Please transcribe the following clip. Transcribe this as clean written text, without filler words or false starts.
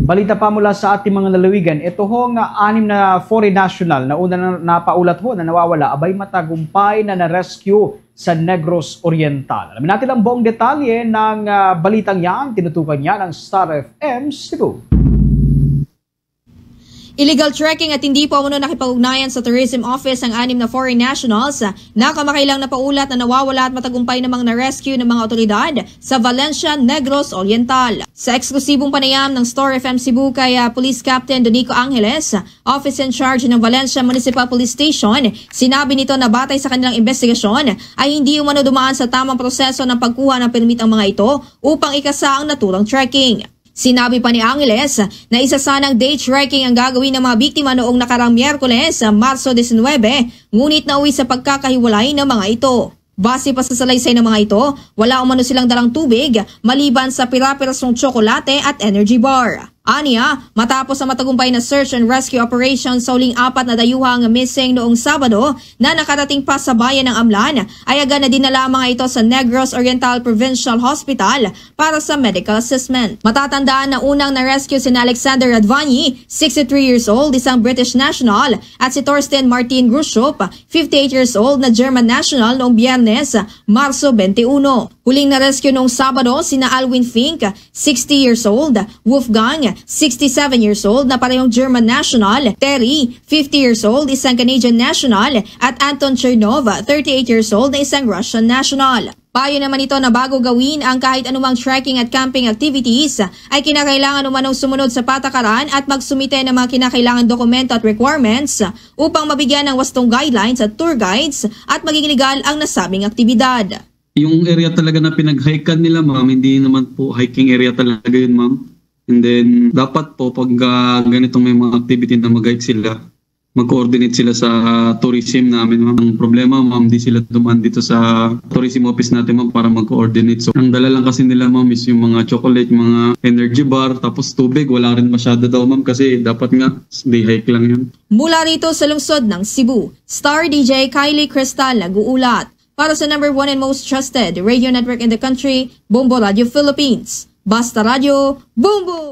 Balita pa mula sa ating mga lalawigan, ito hong 6 na foreign national na una na napaulat ho na nawawala abay matagumpay na na-rescue sa Negros Oriental. Alamin natin ang buong detalye ng balitang yan, tinutukan niya ng Star FM Cebu. Illegal trekking at hindi po umano nakipag-ugnayan sa Tourism Office ang 6 na foreign nationals na kamakailang napaulat na nawawala at matagumpay namang na-rescue ng mga otoridad sa Valencia, Negros Oriental. Sa eksklusibong panayam ng Star FM Cebu kay Police Captain Donico Angeles, Office in Charge ng Valencia Municipal Police Station, sinabi nito na batay sa kanilang investigasyon ay hindi umano dumaan sa tamang proseso ng pagkuha ng permit ang mga ito upang ikasa ang naturang trekking. Sinabi pa ni Angeles na isa sanang day trekking ang gagawin ng mga biktima noong nakarang Miyerkules, Marso 19, ngunit nauwi sa pagkakahiwalay ng mga ito. Base pa sa salaysay ng mga ito, wala umano silang dalang tubig maliban sa pira-pirasong tsokolate at energy bar. Aniya, matapos ang matagumpay na search and rescue operation sa huling 4 na dayuhang missing noong Sabado na nakarating pa sa bayan ng Amlan, ay agad na dinala ang mga ito sa Negros Oriental Provincial Hospital para sa medical assessment. Matatandaan na unang na-rescue si Alexander Radvani, 63 years old, isang British national, at si Torsten Martin Grushup, 58 years old na German national noong Biyernes, Marso 21. Huling na-rescue noong Sabado sina Alwin Fink, 60 years old, Wolfgang, 67 years old na parehong German national, Terry, 50 years old, isang Canadian national, at Anton Chernov, 38 years old na isang Russian national. Payo naman ito na bago gawin ang kahit anumang trekking at camping activities ay kinakailangan umanong sumunod sa patakaran at magsumite ng mga kinakailangan dokumento at requirements upang mabigyan ng wastong guidelines at tour guides at maging legal ang nasabing aktibidad. Yung area talaga na pinag-hikan nila, ma'am, hindi naman po hiking area talaga yun, ma'am. And then, dapat po pag ganitong may mga activity na mag-guide sila, mag-coordinate sila sa tourism namin, ma'am. Ang problema, ma'am, di sila dumaan dito sa tourism office natin, ma'am, para mag-coordinate. So, ang dala lang kasi nila, ma'am, is yung mga chocolate, mga energy bar, tapos tubig. Wala rin masyado daw, ma'am, kasi dapat nga day hike lang yun. Mula rito sa lungsod ng Cebu, Star DJ Kylie Cristal nag-uulat. Para sa number 1 and most trusted radio network in the country, Bombo Radio Philippines. Basta Radio, Boom Boom!